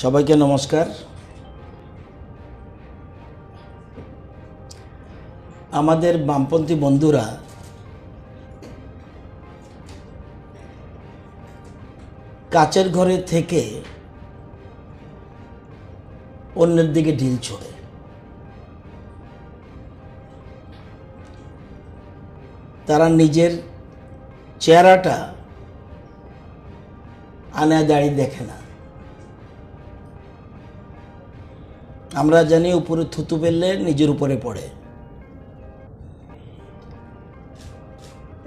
সবাইকে নমস্কার। আমাদের বামপন্থী বন্ধুরা কাচের ঘরে থেকে অন্যের দিকে ঢিল ছোড়ে। তারা নিজের চেহারাটা আয়নায় দাঁড়িয়ে দেখে না। আমরা জানি উপরে থুতু ফেললে নিজের উপরে পড়ে।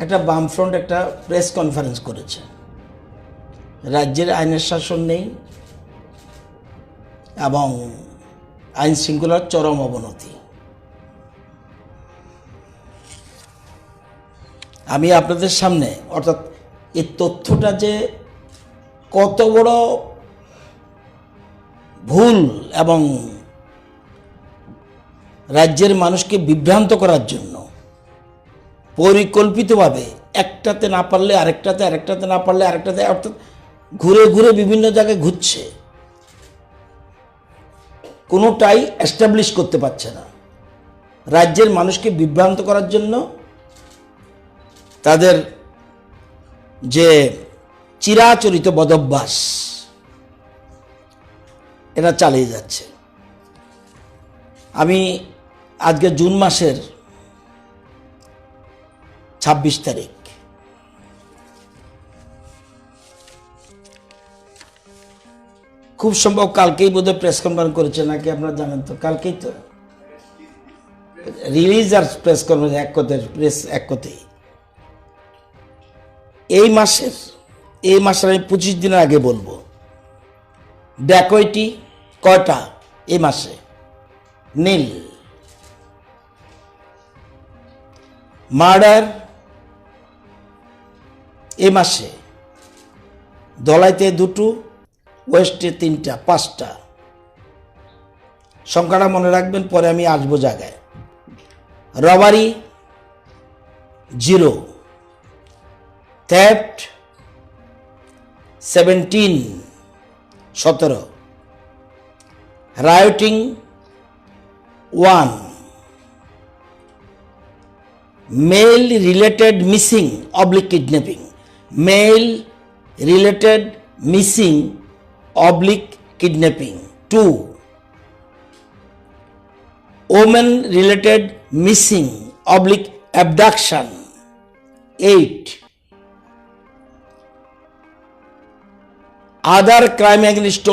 একটা বামফ্রন্ট একটা প্রেস কনফারেন্স করেছে। রাজ্যের আইনের শাসন নেই এবং আইন শৃঙ্খলার চরম অবনতি। আমি আপনাদের সামনে অর্থাৎ এই তথ্যটা যে কত বড় ভুল এবং রাজ্যের মানুষকে বিভ্রান্ত করার জন্য পরিকল্পিতভাবে একটাতে না পারলে আরেকটাতে, আরেকটাতে না পারলে আরেকটাতে, অর্থাৎ ঘুরে ঘুরে বিভিন্ন জায়গায় ঘুরছে, কোনোটাই এস্টাবলিশ করতে পারছে না। রাজ্যের মানুষকে বিভ্রান্ত করার জন্য তাদের যে চিরাচরিত বদভ্যাস এটা চালিয়ে যাচ্ছে। আমি আজকে জুন মাসের 26 তারিখ, খুব সম্ভব কালকেই বোধহয় প্রেস কনফারেন্স করেছে নাকি, আপনারা জানেন তো, কালকেই তো রিলিজ আর প্রেস কনফারেন্স এক কথায়, প্রেস এক কথাই। এই মাসের আমি 25 দিনের আগে বলবো, ড্যাকয়েটি কয়টা এই মাসে? নীল। মার্ডার এ মাসে দলাইতে 2টো, ওয়েস্টে 3টা, 5টা। সংখ্যাটা মনে রাখবেন, পরে আমি আসবো জায়গায়। Robbery 0, theft 17, rioting 1, male related missing oblique kidnapping, male related missing oblique kidnapping 2, women related missing oblique abduction 8, other crime against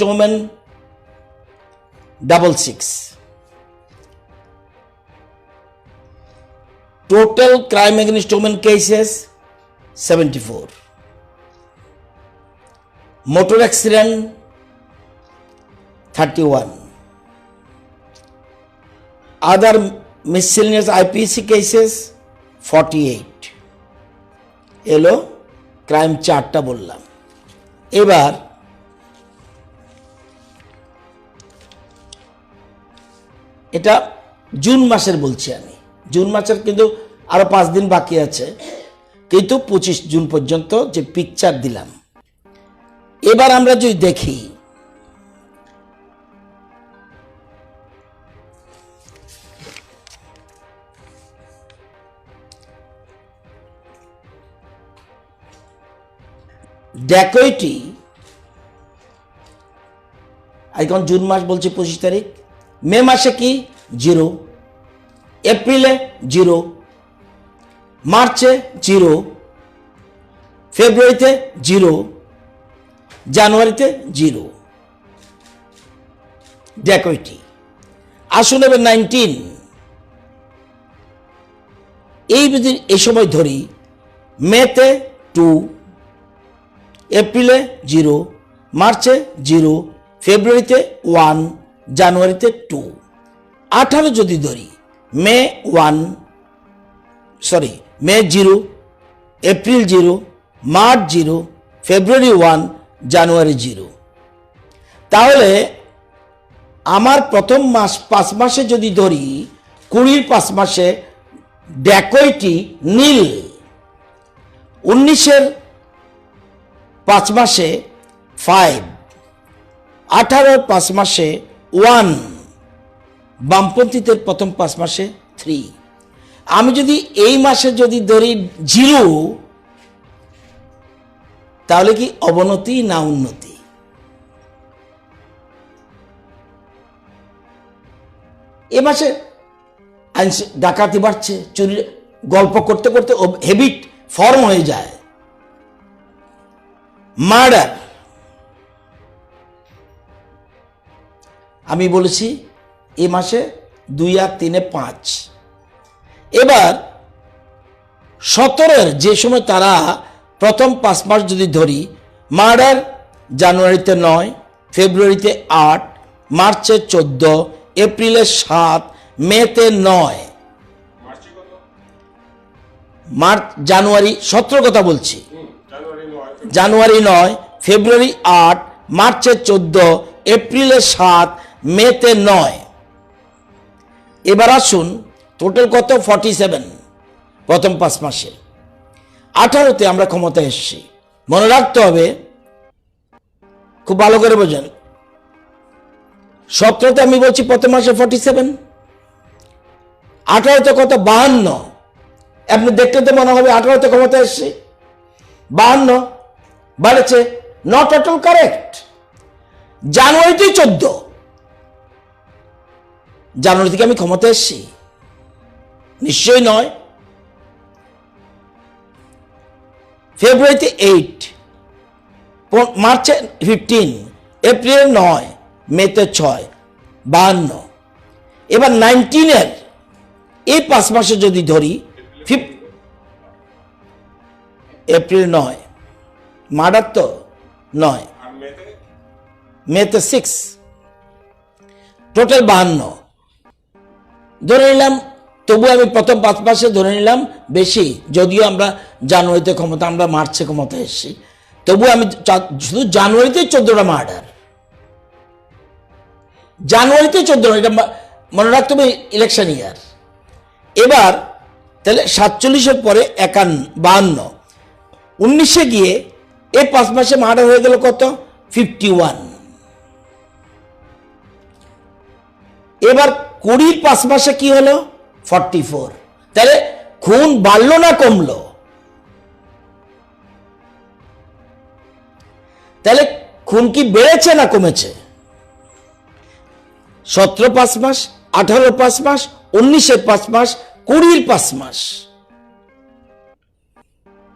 women, 66. Total crime against women cases 74. Motor accident 31. Other miscellaneous IPC cases 48. এলো crime 4টা বললাম। এবার এটা June মাসের বলছি আমি। June মাসের কিন্তু আরো 5 দিন বাকি আছে, কিন্তু 25 জুন পর্যন্ত যে পিকচার দিলাম। এবার আমরা যদি দেখি, ড্যাকয়েটি এখন জুন মাস বলছি 25 তারিখ, মে মাসে কি 0, এপ্রিলে 0, মার্চে 0, ফেব্রুয়ারিতে 0, জানুয়ারিতে 0 ড্যাকয়েটি। আসুন এবার 19, এই সময় ধরি, মেতে 2, এপ্রিলে 0, মার্চে 0, ফেব্রুয়ারিতে 1, জানুয়ারিতে 2। 18 যদি ধরি, মে 0, এপ্রিল 0, মার্চ 0, ফেব্রুয়ারি 1, জানুয়ারি 0। তাহলে আমার প্রথম মাস 5 মাসে যদি ধরি, 20 5 মাসে ড্যাকয়েটি নীল, 19-এর 5 মাসে 5, 18 5 মাসে 1, বামপন্থীদের প্রথম 5 মাসে 3। আমি যদি এই মাসে যদি ধরি 0, তাহলে কি অবনতি না উন্নতি? এ মাসে ডাকাতি বাড়ছে, চুরি, গল্প করতে করতে হ্যাবিট ফর্ম হয়ে যায়। মার্ডার, আমি বলেছি এ মাসে 2 আর 3 5। এবার 17 যে সময় তারা প্রথম 5 মাস যদি ধরি, মার্ডার জানুয়ারিতে 9, ফেব্রুয়ারিতে 8, মার্চে 14, এপ্রিলে 7, মেতে 9। জানুয়ারি 17 কথা বলছি, জানুয়ারি 9, ফেব্রুয়ারি 8, মার্চে 14, এপ্রিলে 7, মেতে 9। এবার আসুন টোটাল কত? 47 প্রথম 5 মাসে। 18তে আমরা ক্ষমতায় এসেছি। মনে রাখতে হবে, খুব ভালো করে বোঝেন। 17তে আমি বলছি প্রথম মাসে 47, 18তে কত? 52। আপনি দেখতে তো মনে হবে 18তে ক্ষমতায় এসেছি, 52 বাড়েছে। Not at all correct. জানুয়ারিতেই 14, জানুয়ারি থেকে আমি ক্ষমতায় এসেছি? নিশ্চয়ই নয়। ফেব্রুয়ারিতে 8, মার্চে 15, এপ্রিলে 9, মেতে 6, 52। এবার 19-এর এই 5 মাসে যদি ধরি, এপ্রিল 9, মার্ডার তো 9, মেতে 6, টোটাল 52 ধরে নিলাম। তবু আমি প্রথম 5 মাসে ধরে নিলাম বেশি, যদিও আমরা জানুয়ারিতে ক্ষমতা, আমরা মার্চে ক্ষমতা এসেছি, তবু আমি শুধু জানুয়ারিতে 14টা মার্ডার, জানুয়ারিতে 14, এটা মনে রাখতে হবে, ইলেকশন ইয়ার। এবার তাহলে 47-এর পরে 52, 19-এ গিয়ে এই 5 মাসে মার্ডার হয়ে গেল কত? 51। এবার 20-র 5 মাসে কি হলো? 44। তাহলে খুন বাড়লো না কমলো? তাহলে খুন কি বেড়েছে না কমেছে? 17 5 মাস, 18 5 মাস, 19-এর 5 মাস, 20-র 5 মাস,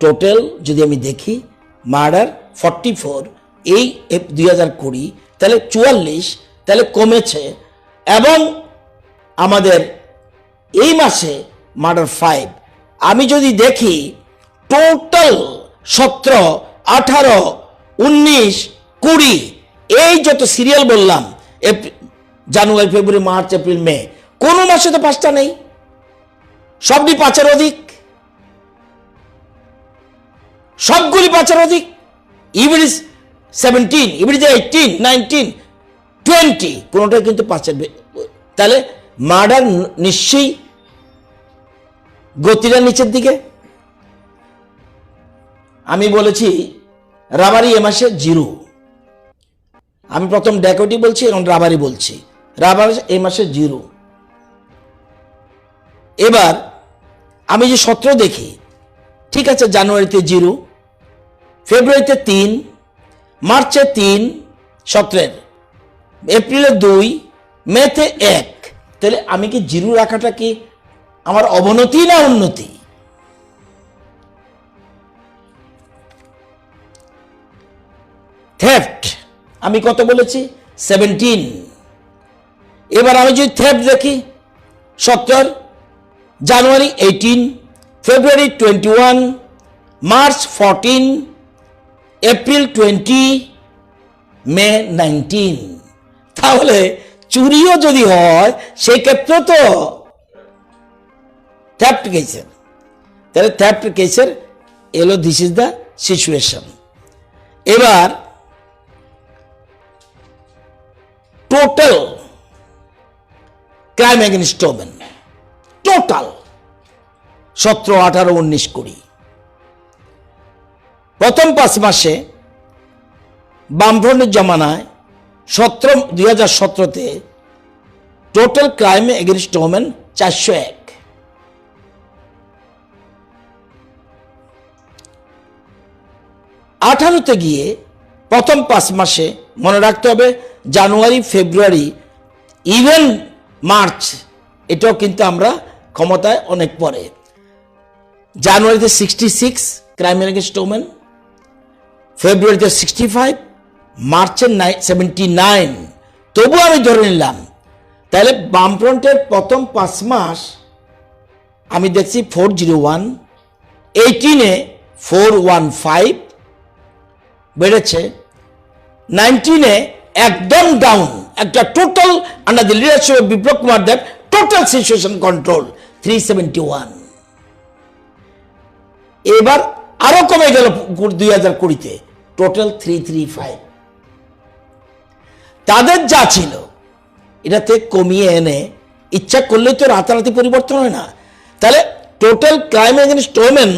টোটাল যদি আমি দেখি মার্ডার 44 এই 2020, তাহলে 44, তাহলে কমেছে। এবং আমাদের এই মাসে মার্ডার 5। আমি যদি দেখি টোটাল 17, 18, 19, 20, এই যত সিরিয়াল বললাম, জানুয়ারি, ফেব্রুয়ারি, মার্চ, এপ্রিল, মে, কোনো মাসে তো 5টা নেই, সবটি 5-এর অধিক, সবগুলি 5-এর অধিক। ইভিডিস 17, ইভিডিস 18, 19, 20, কোনোটাই কিন্তু 5-এর। তাহলে মার্ডার নিশ্চয়ই গতিটা নিচের দিকে। আমি বলেছি রাবারি এ মাসে 0, আমি প্রথম ড্যাকোটি বলছি, এখন রাবারি বলছি। রাবার এই মাসে 0। এবার আমি যে 17 দেখি, ঠিক আছে, জানুয়ারিতে 0, ফেব্রুয়ারিতে 3, মার্চে 3, 17, এপ্রিলে 2, মেতে 1। তাহলে আমি কি 0 রাখাটা কি আমার অবনতি না উন্নতি? থেফট আমি কত বলেছি? 17। এবার আমি যদি থেফট দেখি, 17, জানুয়ারি 18, ফেব্রুয়ারি 21, মার্চ 14, এপ্রিল 20, মে 19। তাহলে চুরিও যদি হয় সেই ক্ষেত্রে তো থ্যাফট কেসের, তাহলে থ্যাফট কেসের এলো, দিস ইজ দ্য সিচুয়েশন। এবার total crime against women, total 17, 18, 19, 20, প্রথম 5 মাসে বামফ্রন্টের জমানায় 2017-তে টোটাল ক্রাইম এগেনস্ট ওমেন 401। 18তে গিয়ে প্রথম 5 মাসে মনে রাখতে হবে, জানুয়ারি, ফেব্রুয়ারি, ইভেন মার্চ, এটাও কিন্তু আমরা ক্ষমতায় অনেক পরে। জানুয়ারিতে 66 ক্রাইম এগেনস্ট ওমেন, ফেব্রুয়ারিতে 65, মার্চে 79। তবু আমি ধরে নিলাম, তাহলে বামফ্রন্টের প্রথম 5 মাস আমি দেখছি 401, 18-এ 415 বেড়েছে, 19-এ একদম ডাউন, একটা total under the leadership of Biplab Kumar Deb, total situation control 371। এবার আরো কমে গেল 2020-তে, টোটাল 335। তাদের যা ছিল এটাতে কমিয়ে এনে, ইচ্ছা করলে তো রাতারাতি পরিবর্তন হয় না। তাহলে টোটাল ক্রাইম এগেনস্ট ওমেন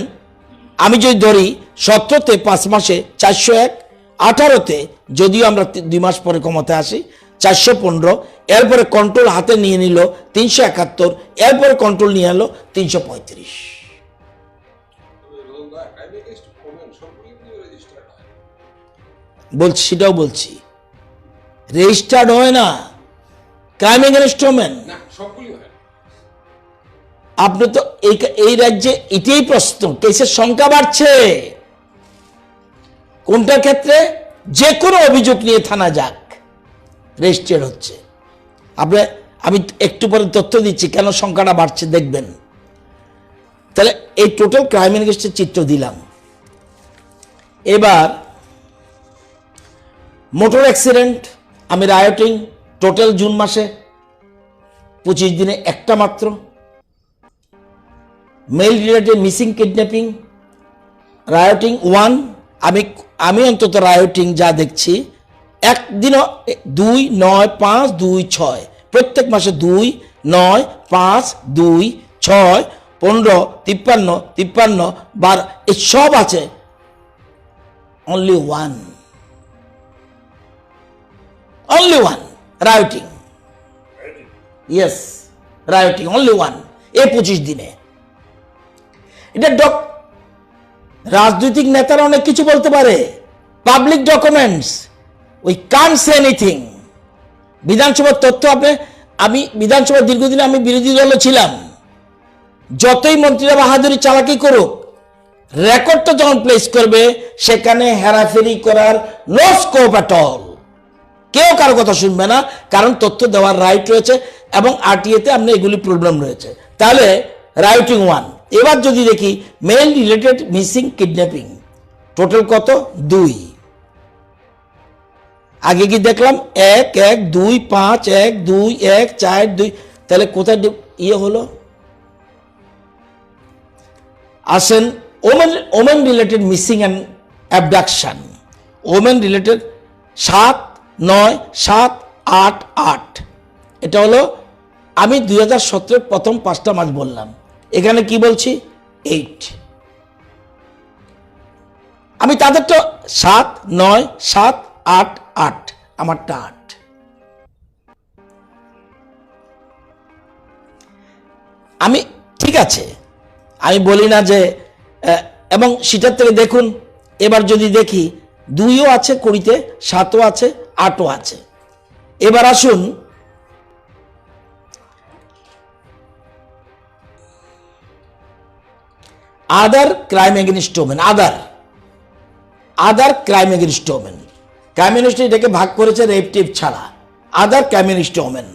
আমি যদি ধরি 17-তে 5 মাসে 401, 18-তে যদিও আমরা 2 মাস পরে ক্ষমতায় আসি 415, এরপরে কন্ট্রোল হাতে নিয়ে নিল 371, এরপরে কন্ট্রোল নিয়ে এলো 335। বলছি, সেটাও বলছি, রেজিস্টার্ড হয় না ক্রাইম এগেনস্ট ওমেন। আপনি তো এই রাজ্যে এটাই প্রশ্ন, কেসের সংখ্যা বাড়ছে। কোনটার ক্ষেত্রে? যে কোনো অভিযোগ নিয়ে থানা যাক, রেজিস্টার্ড হচ্ছে। আমি একটু পরে তথ্য দিচ্ছি কেন সংখ্যাটা বাড়ছে, দেখবেন। তাহলে এই টোটাল ক্রাইম এগেনস্টের চিত্র দিলাম। এবার মোটর অ্যাক্সিডেন্ট, আমি রায়োটিং, টোটাল জুন মাসে 25 দিনে একটা মাত্র। মেল রিলেটেড মিসিং, কিডন্যাপিং, রায়োটিং 1, আমি অন্তত রায়োটিং যা দেখছি একদিনও 2, 9, 5, 2, 6, প্রত্যেক মাসে 2, 9, 5, 2, 6, 15, 53, 12 এই সব আছে। only one rioting, yes rioting, only one এই 25 দিনে। এটা রাজনৈতিক নেতারা অনেক কিছু বলতে পারে, public documents, we can't say anything. বিধানসভার তথ্য আমি বিধানসভার দীর্ঘদিন আমি বিরোধী দলে ছিলাম, যতই মন্ত্রীরা বাহাদুরি চালাকি করুক, রেকর্ডটা যখন প্লেস করবে সেখানে হেরাফেরি করার নো স্কোপ অ্যাট অল। কেউ কারো কথা শুনবে না, কারণ তথ্য দেওয়ার রাইট রয়েছে এবং আরটিএতে আপনি এগুলি প্রবলেম রয়েছে। তাহলে রাইটিং 1। এবার যদি দেখি male related missing, kidnapping, total কত? 2। আগে কি দেখলাম 1, 1, 2, 5, 1, 2, 1, 4, 2। তাহলে কোথায় হলো? আসেন women related missing and abduction, women related 7, 9, 7, 8, 8। এটা হলো আমি 2017 প্রথম 5টা মাস বললাম, এখানে কি বলছি 8। আমি তাদের তো 7, 9, 7, 8, 8, আমারটা 8। আমি ঠিক আছে, আমি বলি না যে, এবং সেটার থেকে দেখুন এবার যদি দেখি 2ও আছে 20-তে, 7ও আছে, 8ও আছে। এবার আসুন other crime against women, other crime against women. Crime against এটাকে ভাগ করেছে রেপ টেপ ছাড়া, আদার ক্রাইম এগেনস্ট ওমেন।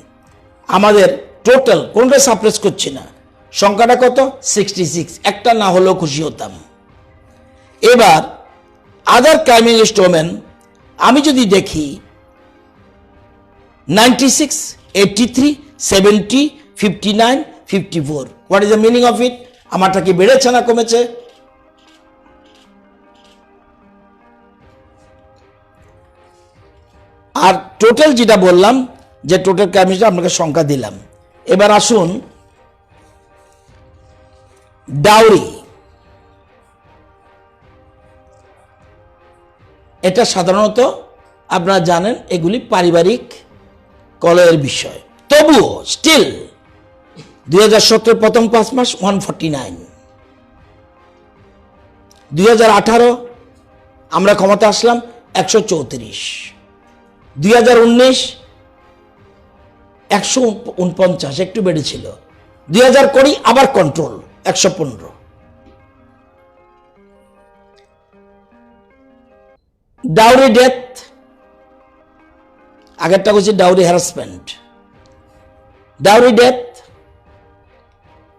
আমাদের টোটাল কোনটা সাপ্রেস করছি না, সংখ্যাটা কত? 66। একটা না হলেও খুশি হতাম। এবার আদার ক্রাইম এগেনস্ট ওমেন আমি যদি দেখি 96, 83, 70, 59, 54। What is the meaning of it? আমারটা কি বেড়েছে না কমেছে? আর টোটাল যেটা বললাম যে টোটাল ক্রাইম আপনাকে সংখ্যা দিলাম। এবার আসুন ডাউরি, এটা সাধারণত আপনারা জানেন এগুলি পারিবারিক কলহের বিষয়। তবুও স্টিল 2017 প্রথম 5 মাস 149, 2018 আমরা ক্ষমতা আসলাম 134, 2019 149, একটু বেড়েছিল, 2020 আবার কন্ট্রোল 115। ডাউরি ডেথ, আগেরটা হচ্ছে ডাউরি হ্যারাসমেন্ট। ডাউরি ডেথ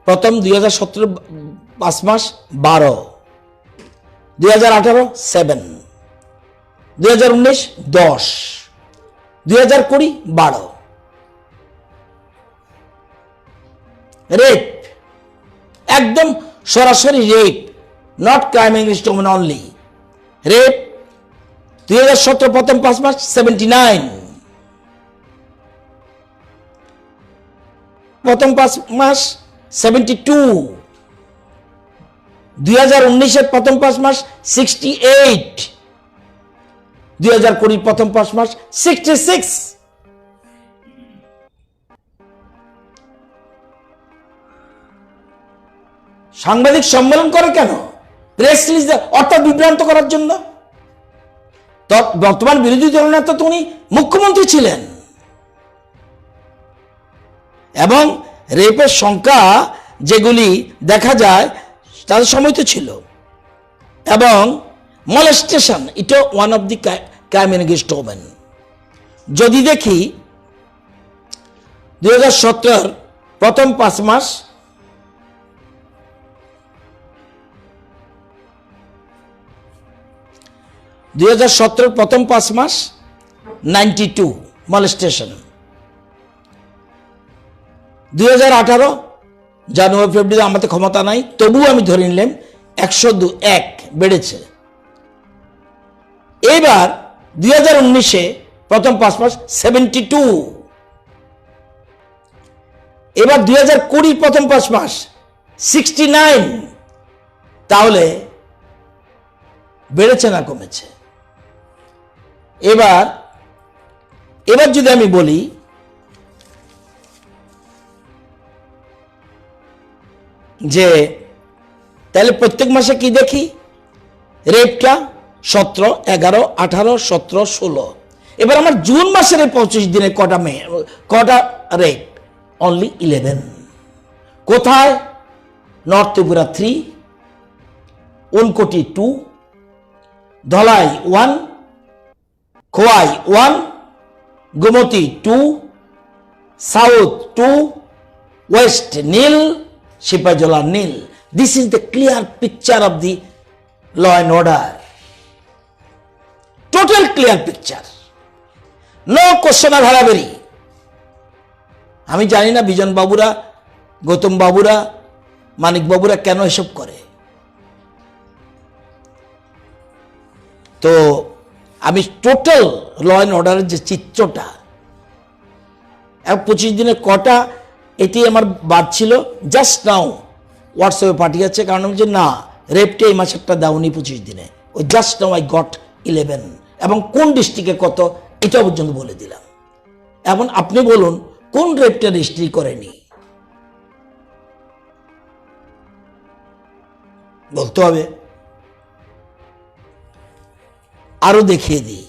প্রথম 2017 5 মাস 12, 2018 7, 2019 10, 2020 12। রেপ, একদম সরাসরি rape, not crime against women only. Rape 2017 প্রথম 5 মাস 79, প্রথম 5 মাস 72, 2019 প্রথম 5 মাস 68, 2020 প্রথম 5 মাস 66। সাংবাদিক সম্মেলন করে কেন? প্রেস রিলিজ, অর্থাৎ বিভ্রান্ত করার জন্য। বর্তমান বিরোধী দলনেতা তো উনি মুখ্যমন্ত্রী ছিলেন, এবং রেপের সংখ্যা যেগুলি দেখা যায় তাদের সময় তো ছিল, এবং মলেস্টেশন এটা one of the crime against women. যদি দেখি 2017 প্রথম 5 মাস 2017 প্রথম 5 মাস 92 মলেস্টেশন, 2018 জানুয়ারি ফেব্রুয়ারি আমাদের ক্ষমতা নাই, তবুও আমি ধরে নিলাম 101 বেড়েছে। এবার 2019 প্রথম 5 মাস 72, এবার 2020 প্রথম 5 মাস 69। তাহলে বেড়েছে না কমেছে? এবার যদি আমি বলি যে তাহলে প্রত্যেক মাসে কি দেখি, রেপটা 17, 11, 18, 17, 16। এবার আমার জুন মাসের 25 দিনে কটা রেপ? অনলি 11। কোথায়? North Tripura 3, Unakoti 2, Dhalai 1, Khowai 1, Gomati 2, south 2, west nil, Sepahijala nil. This is the clear picture of the law and order, total clear picture, no question আর হারাবেরি। আমি জানি না বিজন বাবুরা, গৌতম বাবুরা, মানিক বাবুরা কেন এসব করে। তো আমি টোটাল ল অ্যান্ড অর্ডারের যে চিত্রটা, 25 দিনে কটা, এটি আমার বাদ ছিল। জাস্ট নাও হোয়াটসঅ্যাপে পাঠিয়েছে, কারণ আমি যে না, রেপটা এই মাসেরটা দাওনি 25 দিনে, ওই জাস্ট নাও আই গট 11, এবং কোন ডিস্ট্রিক্টে কত এটা পর্যন্ত বলে দিলাম। এখন আপনি বলুন কোন রেপটা রেজিস্ট্রি করেনি? বলতে হবে। আরো দেখিয়ে দিই,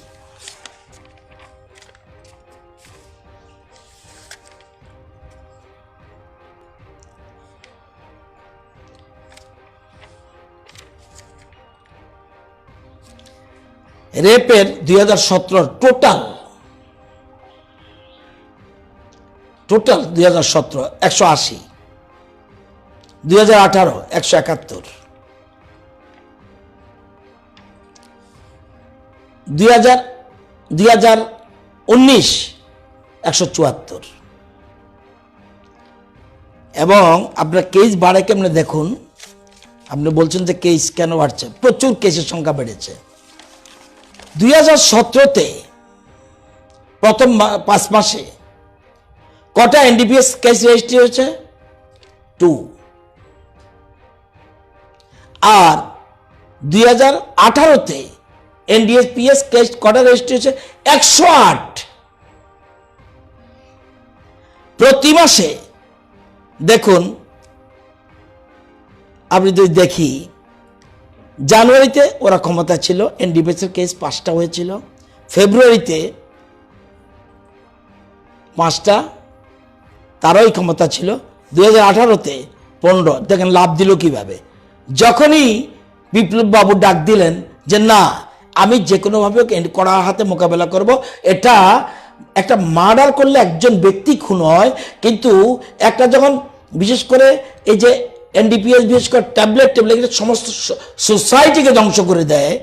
রেপের 2017 টোটাল 2017 180, 2018 171, 2019 174। এবং আপনার কেস বাড়ে কেমনে দেখুন। আপনি বলছেন যে কেস কেন বাড়ছে? প্রচুর কেসের সংখ্যা বেড়েছে। 2017-তে প্রথম 5 মাসে কটা এনডিপিএস কেস রেজিস্ট্রি হয়েছে? 2। আর 2018-তে এনডিপিএস কেস কটা রেজিস্ট্রি হয়েছে? 108। প্রতি মাসে দেখুন, আপনি যদি দেখি, জানুয়ারিতে ওরা ক্ষমতা ছিল, এনডিপিএস এর কেস 5টা হয়েছিল, ফেব্রুয়ারিতে 5টা, তারই ক্ষমতা ছিল, 2018-তে 15। দেখেন লাভ দিল কিভাবে। যখনই বিপ্লব বাবু ডাক দিলেন যে না, আমি যে কোনোভাবে কড়া হাতে মোকাবেলা করব, এটা একটা মার্ডার করলে একজন ব্যক্তি খুন হয়, কিন্তু একটা যখন বিশেষ করে এই যে এনডিপিএস বিশেষ করে ট্যাবলেট সমস্ত সোসাইটিকে ধ্বংস করে দেয়,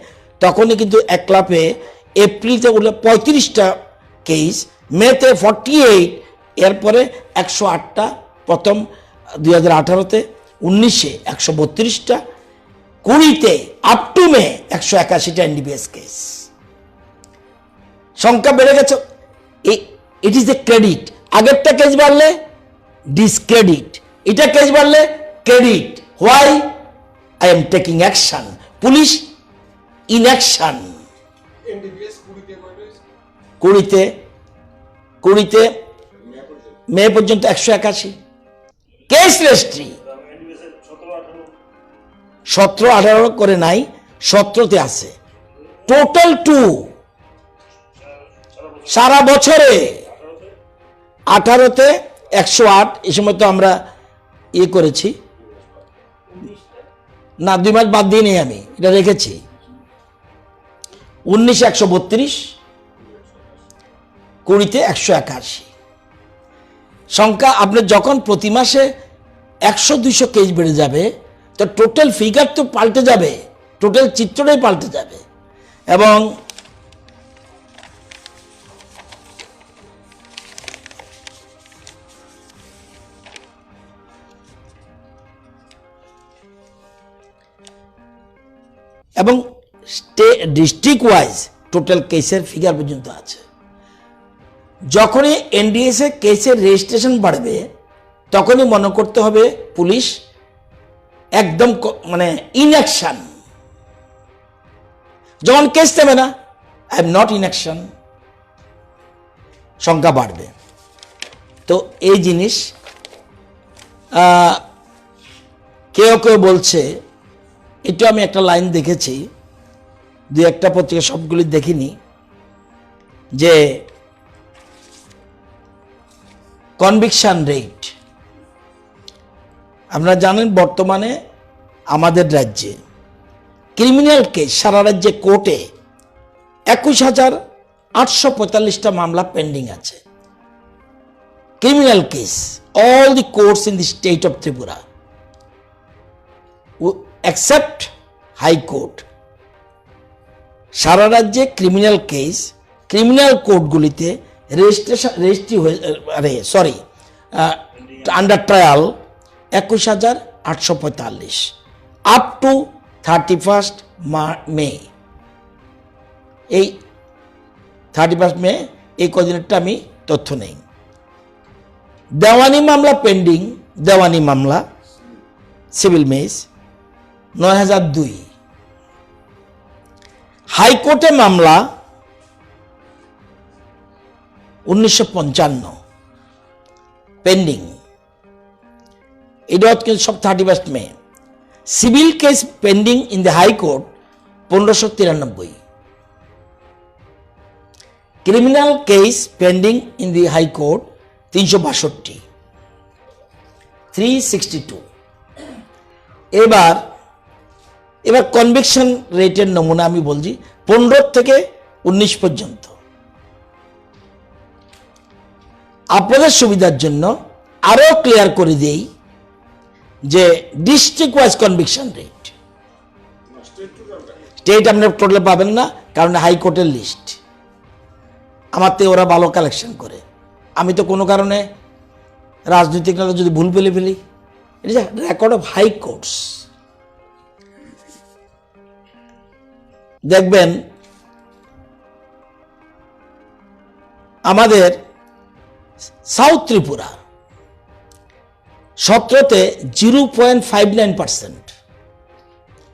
তখনই কিন্তু একলাপে এপ্রিলতে উঠলে 35টা কেস, মেতে 48, এরপরে 108টা, প্রথম 2018-তে, 19-এ 132টা, 20-তে আপ টু মে 181টা এনডিপিএস কেস। সংখ্যা বেড়ে গেছে। It is a credit. আগেরটা কেস বাড়লে ডিসক্রেডিট, এটা কেস বাড়লে credit. Why? I am taking action. Police inaction. 20-তে মে পর্যন্ত 181 কেস রেজিস্ট্রি। 17-18 করে নাই, 17-তে আছে টোটাল 2 সারা বছরে। 18-তে 108, এই সময় তো আমরা করেছি না, 2 মাস বাদ দিয়ে নেই, আমি এটা রেখেছি। 19-এ 132, 20-তে 181 সংখ্যা। আপনার যখন প্রতি মাসে 100-200 কেস বেড়ে যাবে, তো টোটাল ফিগার তো পাল্টে যাবে, টোটাল চিত্রটাই পাল্টে যাবে। এবং এবং ডিস্ট্রিক্ট ওয়াইজ টোটাল কেসের ফিগার পর্যন্ত আছে। যখনই এনডিএস এ কেসের রেজিস্ট্রেশন বাড়বে, তখনই মনে করতে হবে পুলিশ একদম মানে ইনঅ্যাকশন। যখন কেস দেবে না, আই এম নট ইনঅ্যাকশন, সংখ্যা বাড়বে। তো এই জিনিস কেউ কেউ বলছে, এটা আমি একটা লাইন দেখেছি, 2-1টা পত্রিকা, সবগুলি দেখিনি, যে কনভিকশন রেট। আপনারা জানেন বর্তমানে আমাদের রাজ্যে ক্রিমিনাল কেস সারা রাজ্যে কোর্টে 21,845টা মামলা পেন্ডিং আছে। Criminal case, all the courts in the state of Tripura except high court. সারা রাজ্যে ক্রিমিনাল কেস, ক্রিমিনাল কোর্টগুলিতে under trial 21,845 up to 31 May. এই 31 মে, এই কদিনেরটা আমি তথ্য নেই। দেওয়ানি মামলা পেন্ডিং, দেওয়ানি মামলা সিভিল মেস 9,002। হাইকোর্টে মামলা 1955 পেন্ডিং, এটা কিন্তু সব 31 May. Civil case pending in the high court 1593। Criminal case pending in the high court 362, 362। এবার কনভিকশন রেটের নমুনা আমি বলছি 15 থেকে 19 পর্যন্ত। আপনাদের সুবিধার জন্য আরো ক্লিয়ার করে দেই যে district wise conviction rate, state আপনি টোটালে পাবেন না, কারণ হাইকোর্টের লিস্ট আমার থেকে ওরা ভালো কালেকশন করে। আমি তো কোনো কারণে রাজনৈতিক নেতা যদি ভুল পেলে ফেলি, এটা রেকর্ড অফ হাইকোর্টস। দেখবেন আমাদের সাউথ ত্রিপুরা 17-তে 0.59%,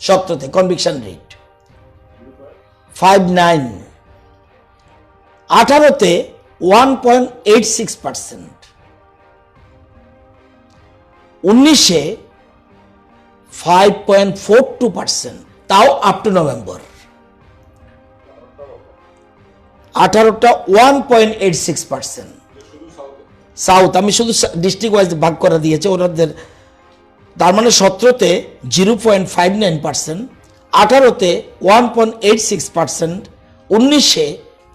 17-তে কনভিকশন রেট 59, 18-তে 1.86%, 19-এ 5.42%, তাও আপ টু নভেম্বর। 18টা 1.86%। সাউথ আমি শুধু ডিস্ট্রিক্ট ওয়াইজ ভাগ করা দিয়েছে ওনাদের, তার মানে 17-তে 0.59%, 18-তে 1.86%, 19-এ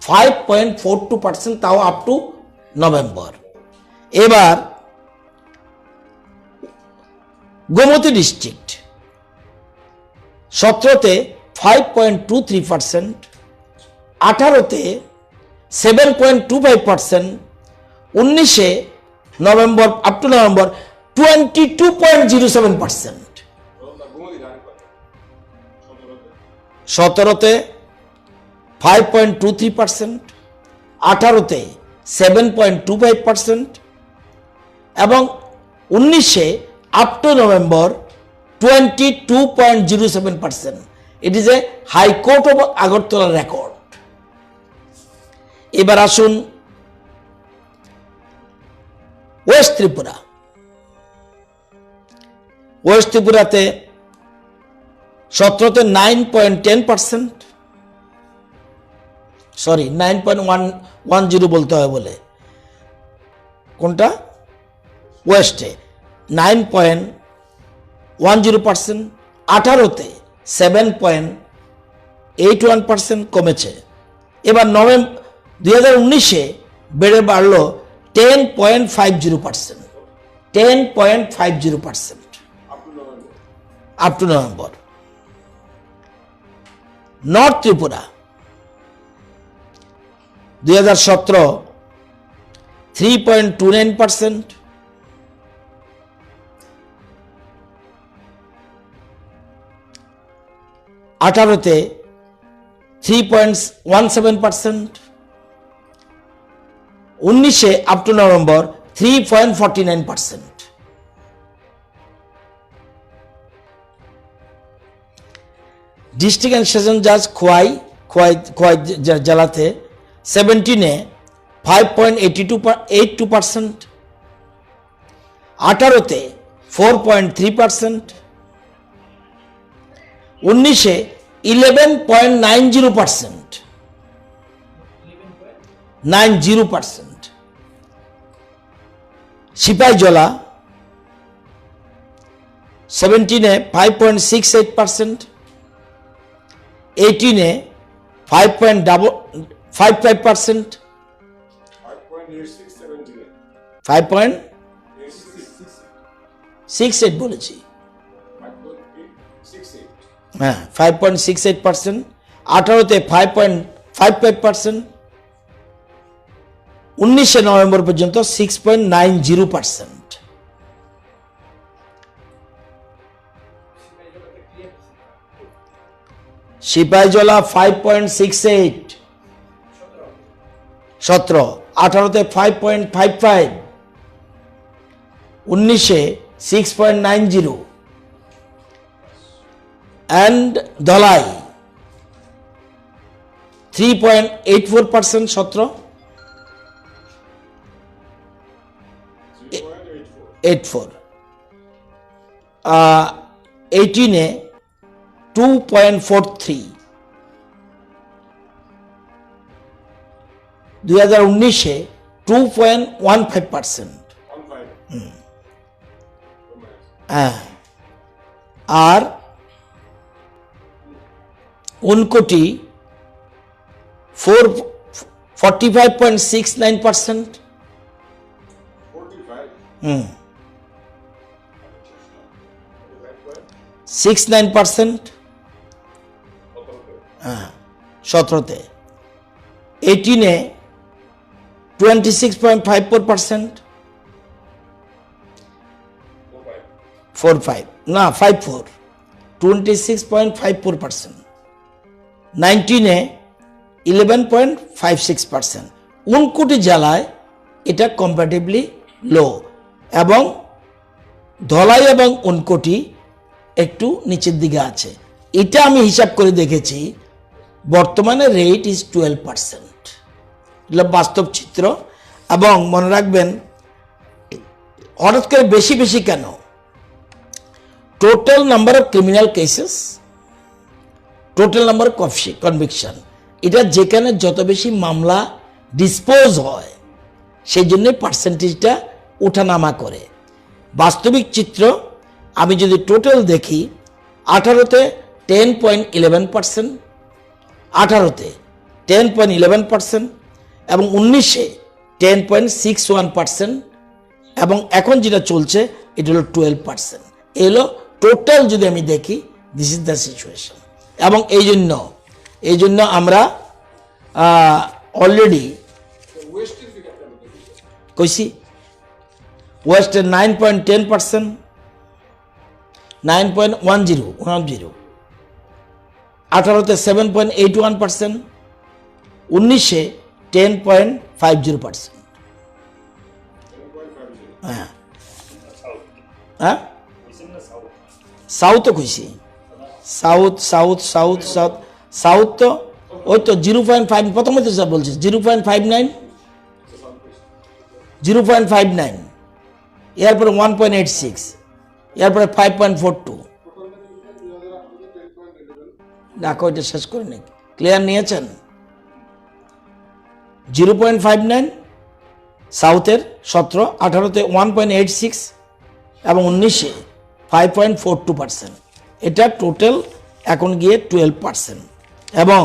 5.42%, তাও আপ টু নভেম্বর। এবার গোমতী ডিস্ট্রিক্ট 17-তে 5.23%, 18-তে 7.25%, 19-এ নভেম্বর আপ টু নভেম্বর 22.07%, 17-তে 5.23%, 18-তে 7.25% এবং 19-এ up to November 22.07%। It is a high court of Agartala record. এবার আসুন ওয়েস্ট ত্রিপুরা। ওয়েস্ট ত্রিপুরাতে 17-তে 9.10%, সরি 9.10 বলতে হয় বলে, কোনটা ওয়েস্টে 9.10%, 18-তে 7.81% কমেছে। এবার 2019-এ বেড়ে বাড়লো 10.50%, 10.50% up to November. North Tripura 2017 3.29%, 18-তে 3.17%, 19-এ up to November 3.49%। District and session জাজ খোয়াই জেলাতে 17-এ 5.82%, 18-তে 4.3%, 19-এ 11.90%, 90%। সিপাহীজলা 17-এ 5.68%, 18-এ 5.55%, 5.68 বলেছি, হ্যাঁ 5.68%, 18-তে 5.55%, 19-এ নভেম্বর পর্যন্ত 6.90%। সিপাহীজলা 5.68, 17, 18-তে 5.55, 19-এ 6.90 and ধলাই 3.84%, 17 84, 18-এ 2.43, 2019-এ 2.15%। আর উনকোটি 45.69%, 69%, 17-তে 18-এ 26.54%, 26.54%, 19-এ 11.56%। উনকোটি জেলায় এটা কম্পারেটিভলি লো এবং ধলাই এবং উনকোটি একটু নিচের দিকে আছে। এটা আমি হিসাব করে দেখেছি বর্তমানে রেট ইজ 12%। এগুলো বাস্তব চিত্র। এবং মনে রাখবেন হঠাৎ করে বেশি বেশি কেন, total number of criminal cases, total number of conviction, এটা যেখানে যত বেশি মামলা ডিসপোজ হয় সেই জন্য পার্সেন্টেজটা ওঠানামা করে। বাস্তবিক চিত্র আমি যদি টোটাল দেখি, 18তে 10.11%, 18তে 10.11% এবং 19-এ 10.61%, এবং এখন যেটা চলছে এটা হলো 12%। এই হলো টোটাল যদি আমি দেখি, দিস ইজ দ্য সিচুয়েশন। এবং এই জন্য আমরা অলরেডি কইছি ওয়েস্টে 9.10%, 9.10, 18তে 7.81%, 19-এ 10.50%। হ্যাঁ হ্যাঁ, সাউথও কইছি, সাউথ তো ওই তো 0.5, প্রথমে তো যা বলছি 0.59, 0.59, এরপরে 1.86, এরপরে 5.42। দেখো এটা শেষ করে নাকি ক্লিয়ার নিয়েছেন? 0.59 সাউথের 17, 18তে 1.86 এবং 19-এ 5.42%। এটা টোটাল এখন গিয়ে 12%। এবং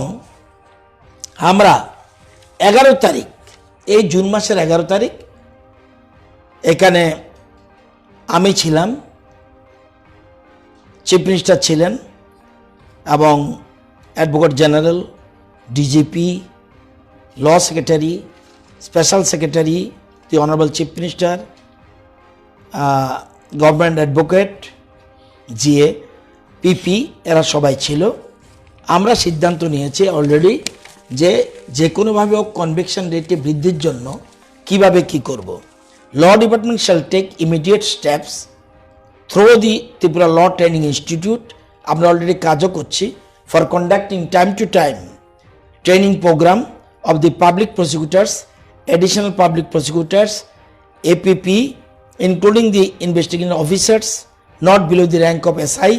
আমরা 11 তারিখ, এই জুন মাসের 11 তারিখ এখানে আমি ছিলাম, চিফ মিনিস্টার ছিলেন এবং advocate general, DGP, law secretary, special secretary, the honourable chief minister, government advocate, GA, PP, এরা সবাই ছিল। আমরা সিদ্ধান্ত নিয়েছি অলরেডি যে কোনোভাবে কনভিকশন রেটে বৃদ্ধির জন্য কিভাবে কি করব। Law department shall take immediate steps through the Tripura law training institute, আমরা অলরেডি কাজও করছি, for conducting time to time training programme of the public prosecutors, additional public prosecutors, APP, including the investigating officers not below the rank of SI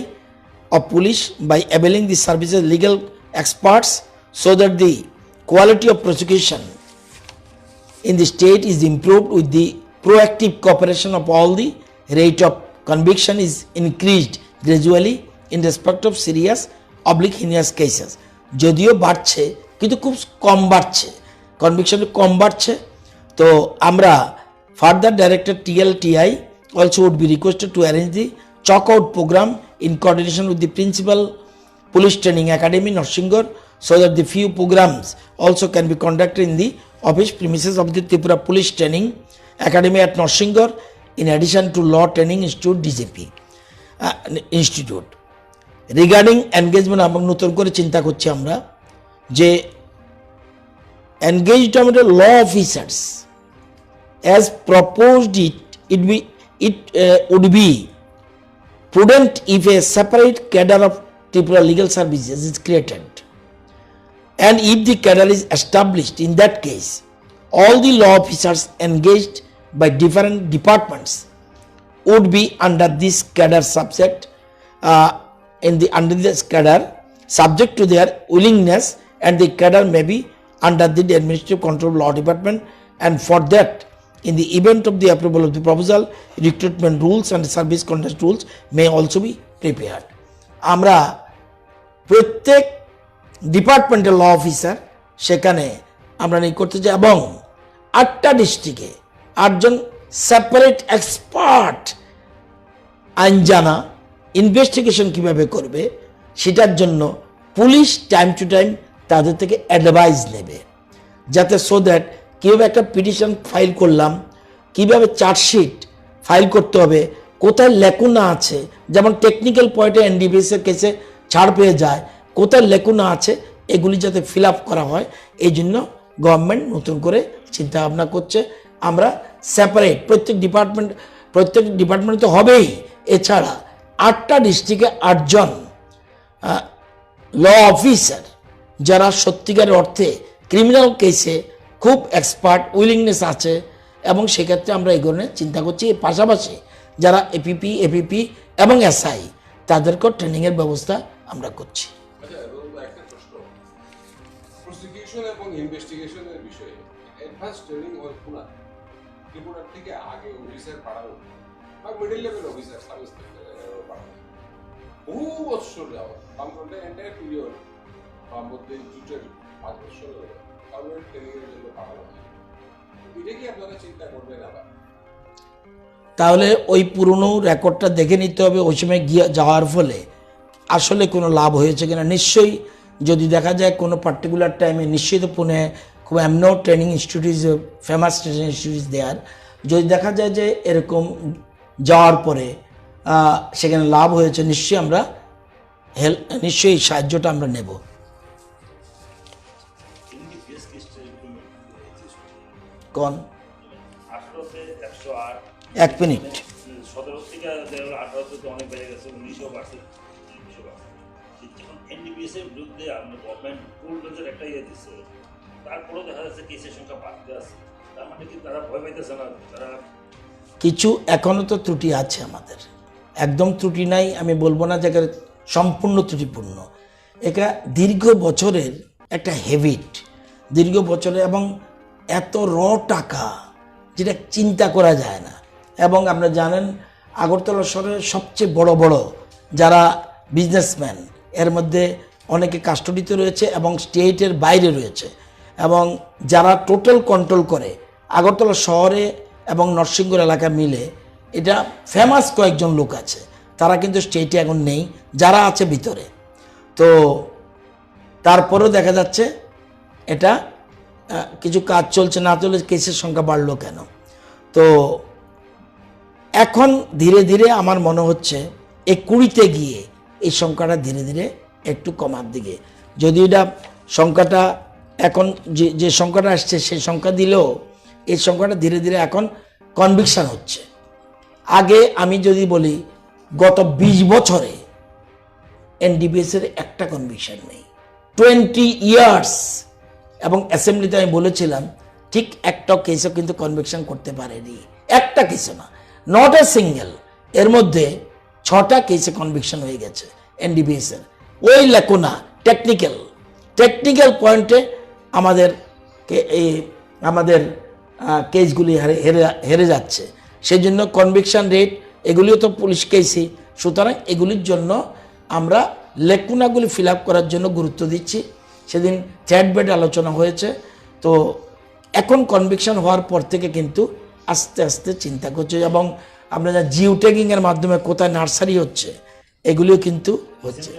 of police, by availing the services of legal experts so that the quality of prosecution in the state is improved with the proactive cooperation of all. The rate of conviction is increased gradually in respect of serious oblique heinous cases. যদিও বাড়ছে কিন্তু খুব কম বাড়ছে, conviction কম বাড়ছে। তো আমরা further director TLTI also would be requested to arrange the chalk out program in coordination with the principal police training academy Narsingor, so that the few programs also can be conducted in the office premises of the Tripura Police Training Academy at Narsingor, in addition to Law Training Institute DGP Institute. Regarding engagement, আমরা নতুন করে চিন্তা করছি আমরা যে engagement of law officers as proposed, it would be prudent if a separate cadre of Tripura legal services is created, and if the cadre is established, in that case all the law officers engaged by different departments would be under this cadre subject under this cadre, subject to their willingness, and the cadre may be under the administrative control of law department, and for that, in the event of the approval of the proposal, recruitment rules and service conduct rules may also be prepared. আমরা প্রত্যেক ডিপার্টমেন্টের ল officer সেখানে আমরা নিয়োগ করতে চাই, এবং 8টা ডিস্ট্রিক্টে 8জন সেপারেট এক্সপার্ট আইন জানা ইনভেস্টিগেশন কিভাবে করবে সেটার জন্য পুলিশ টাইম টু টাইম তাদের থেকে অ্যাডভাইস নেবে, যাতে সো দ্যাট কীভাবে একটা পিটিশন ফাইল করলাম, কিভাবে চার্জশিট ফাইল করতে হবে, কোথায় লেকুনা আছে, যেমন টেকনিক্যাল পয়েন্টে এনডিপিএসের কেসে ছাড় পেয়ে যায়, কোথায় লেকুনা আছে, এগুলি যাতে ফিল আপ করা হয়, এই জন্য গভর্নমেন্ট নতুন করে চিন্তা ভাবনা করছে। আমরা সেপারেট প্রত্যেক ডিপার্টমেন্ট তো হবেই, এছাড়া 8টা ডিস্ট্রিক্টে 8জন ল অফিসার যারা সত্যিকারের অর্থে ক্রিমিনাল কেসে খুব এক্সপার্ট উইলিংনেস আছে, এবং সেক্ষেত্রে আমরা এই ধরনের চিন্তা করছি। এর পাশাপাশি যারা এপিপি এবং এসআই তাদেরকেও ট্রেনিংয়ের ব্যবস্থা আমরা করছি। একটা প্রশ্ন, প্রসিকিউশন এবং ইনভেস্টিগেশনের বিষয়ে অ্যাডভান্স ট্রেনিং হয় কোনা রিপোর্টার থেকে আগে অফিসার পাঠানো বা middle level officer sub inspector পাঠানো বহু বছর যাওয়া বামফ্রন্টের এন্টায়ার পিরিয়ড বা মধ্যে জুটের 5 বছর পারমানেন্ট ট্রেনিং এর জন্য পাঠানো হয়। এটা কি আপনারা চিন্তা করবেন আবার? তাহলে ওই পুরনো রেকর্ডটা দেখে নিতে হবে ওই সময় গিয়ে যাওয়ার ফলে আসলে কোনো লাভ হয়েছে কিনা। নিশ্চয়ই যদি দেখা যায় কোনো পার্টিকুলার টাইমে, নিশ্চয়ই তো পুনে খুব এমন training institute, famous training institute there, যদি দেখা যায় যে এরকম যাওয়ার পরে সেখানে লাভ হয়েছে, নিশ্চয়ই সাহায্যটা আমরা নেব। কোন 1 মিনিট 17 থেকে 18 থেকে অনেক বেড়ে গেছে, 19ও বাড়ছে, 20ও বাড়ছে। যখন এনডিপিএস এর বিরুদ্ধে আমরা গভর্নমেন্ট কোর্ট বেঞ্চের একটা দিচ্ছে, তারপরেও দেখা যাচ্ছে কেসের সংখ্যা বাড়তে আছে। তার মানে কি তারা ভয় পাইতেছে না? তারা কিছু এখনো তো ত্রুটি আছে আমাদের, একদম ত্রুটি নাই আমি বলবো না, যে সম্পূর্ণ ত্রুটিপূর্ণ। এটা দীর্ঘ বছরের একটা হ্যাবিট, দীর্ঘ বছরের, এবং এত টাকা যেটা চিন্তা করা যায় না। এবং আপনারা জানেন আগরতলা শহরের সবচেয়ে বড় বড় যারা বিজনেসম্যান, এর মধ্যে অনেকে কাস্টডিতে রয়েছে এবং স্টেটের বাইরে রয়েছে, এবং যারা টোটাল কন্ট্রোল করে আগরতলা শহরে এবং নরসিংগড় এলাকা মিলে, এটা ফেমাস কয়েকজন লোক আছে, তারা কিন্তু স্টেটে এখন নেই, যারা আছে ভিতরে। তো তারপরেও দেখা যাচ্ছে এটা কিছু কাজ চলছে, না চলে কেসের সংখ্যা বাড়লো কেন। তো এখন ধীরে ধীরে আমার মনে হচ্ছে 20 গিয়ে এই সংখ্যাটা ধীরে ধীরে একটু কমার দিকে, যদি এটা সংখ্যাটা এখন যে সংখ্যাটা আসছে সেই সংখ্যা দিলেও এই সংখ্যাটা ধীরে ধীরে এখন কনভিকশন হচ্ছে। আগে আমি যদি বলি গত 20 বছরে এনডিপিএস এর একটা কনভিকশন নেই, 20 ইয়ার্স। এবং অ্যাসেম্বলিতে আমি বলেছিলাম ঠিক একটা কেসও কিন্তু কনভিকশন করতে পারেনি, একটা কেসও না, নট এ সিঙ্গেল। এর মধ্যে 6টা কেসে কনভিকশন হয়ে গেছে এনডিপিএস এর। ওই লেখোনা টেকনিক্যাল পয়েন্টে আমাদের কেসগুলি হেরে যাচ্ছে। সেই জন্য কনভিকশন রেট এগুলিও তো পুলিশ কেসই, সুতরাং এগুলির জন্য আমরা লেকুনাগুলি ফিল আপ করার জন্য গুরুত্ব দিচ্ছি। সেদিন থ্রেড বেড আলোচনা হয়েছে। তো এখন কনভিকশন হওয়ার পর থেকে কিন্তু আস্তে আস্তে চিন্তা করছে, এবং আপনারা জিও ট্যাগিংয়ের মাধ্যমে কোথায় নার্সারি হচ্ছে এগুলিও কিন্তু হচ্ছে।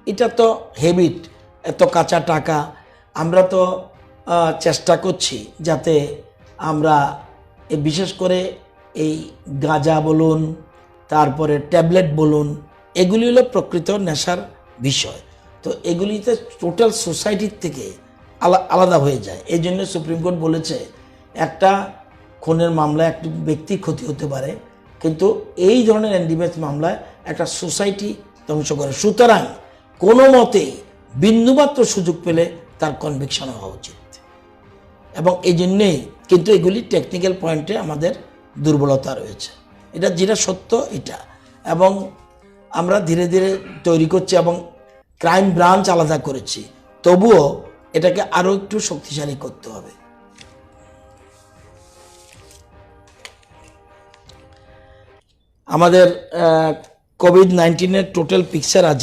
এটা তো হ্যাবিট, এত কাঁচা টাকা। আমরা তো চেষ্টা করছি যাতে আমরা বিশেষ করে এই গাঁজা বলুন, তারপরে ট্যাবলেট বলুন, এগুলি হলো প্রকৃত নেশার বিষয়। তো এগুলিতে টোটাল সোসাইটির থেকে আলাদা হয়ে যায়। এই জন্য সুপ্রিম কোর্ট বলেছে একটা খুনের মামলায় একটি ব্যক্তির ক্ষতি হতে পারে, কিন্তু এই ধরনের এনডিপিএস মামলায় একটা সোসাইটি ধ্বংস করে। সুতরাং কোনো মতেই বিন্দুমাত্র সুযোগ পেলে তার কনভিকশন হওয়া উচিত। এবং এই জন্যেই কিন্তু এগুলি টেকনিক্যাল পয়েন্টে আমাদের দুর্বলতা রয়েছে, এটা যেটা সত্য এটা। এবং আমরা ধীরে ধীরে তৈরি করছি এবং ক্রাইম ব্রাঞ্চ আলাদা করেছি, তবুও এটাকে আরও একটু শক্তিশালী করতে হবে। আমাদের কোভিড-19 টোটাল পিকচার আজ